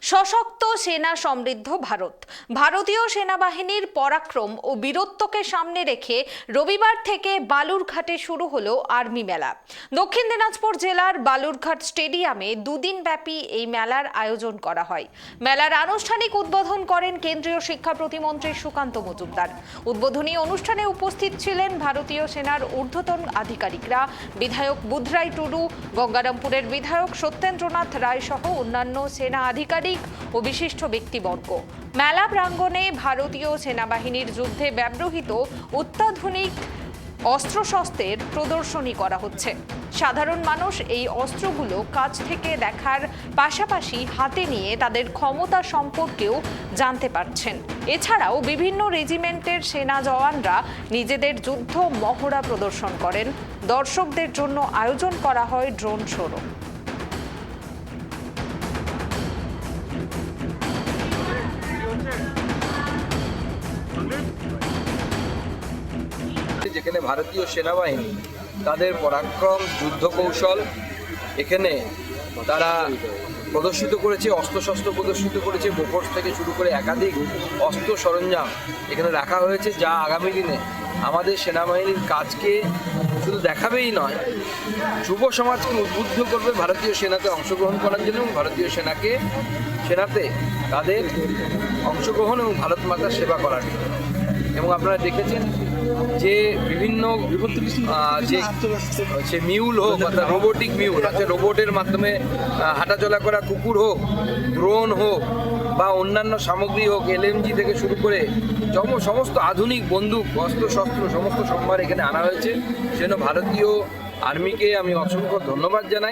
সশক্ত সেনা সমৃদ্ধ ভারত। ভারতীয় সেনাবাহিনীর পরাক্রম ও বীরত্বকে সামনে রেখে রবিবার থেকে বালুরঘাটে শুরু হলো আর্মি মেলা। দক্ষিণ দিনাজপুর জেলার বালুরঘাট স্টেডিয়ামে দুদিন ব্যাপী এই মেলার আয়োজন করা হয়। মেলার আনুষ্ঠানিক উদ্বোধন করেন কেন্দ্রীয় শিক্ষা প্রতিমন্ত্রী সুকান্ত মজুমদার। উদ্বোধনী অনুষ্ঠানে উপস্থিত ছিলেন ভারতীয় সেনার ঊর্ধ্বতন আধিকারিকরা, বিধায়ক বুধরাই টুডু, গঙ্গারামপুরের বিধায়ক সত্যেন্দ্রনাথ রায় সহ অন্যান্য সেনা আধিকারিক ও বিশিষ্ট ব্যক্তিবর্গ। মেলা প্রাঙ্গণে ভারতীয় সেনাবাহিনীর যুদ্ধে ব্যবহৃত অত্যাধুনিক অস্ত্রশস্ত্রের প্রদর্শনী করা হচ্ছে। সাধারণ মানুষ এই অস্ত্রগুলো কাছ থেকে দেখার পাশাপাশি হাতে নিয়ে তাদের ক্ষমতা সম্পর্কেও জানতে পারছেন। এছাড়াও বিভিন্ন রেজিমেন্টের সেনা জওয়ানরা নিজেদের যুদ্ধ মহড়া প্রদর্শন করেন। দর্শকদের জন্য আয়োজন করা হয় ড্রোন শোরও। যেখানে ভারতীয় সেনাবাহিনী তাদের পরাক্রম, যুদ্ধ কৌশল এখানে তারা প্রদর্শিত করেছে, অস্ত্রশস্ত্র প্রদর্শিত করেছে, বোফোর্স থেকে শুরু করে একাধিক অস্ত্র সরঞ্জাম এখানে রাখা হয়েছে, যা আগামী দিনে আমাদের সেনাবাহিনীর কাজকে শুধু দেখাবেই নয়, যুব সমাজকে উদ্বুদ্ধ করবে ভারতীয় সেনাতে অংশগ্রহণ করার জন্য এবং ভারতীয় সেনাতে তাদের অংশগ্রহণ এবং ভারত মাতার সেবা করার জন্য। এবং আপনারা দেখেছেন যে বিভিন্ন যে মিউল হোক, অর্থাৎ রোবোটিক মিউল, অর্থাৎ রোবটের মাধ্যমে হাঁটাচলা করা কুকুর হোক, ড্রোন হোক বা অন্যান্য সামগ্রী হোক, LMG থেকে শুরু করে সমস্ত আধুনিক বন্দুক, অস্ত্রশস্ত্র সমস্ত সম্ভার এখানে আনা হয়েছে। সেজন্য ভারতীয় আর্মিকে আমি অসংখ্য ধন্যবাদ জানাই।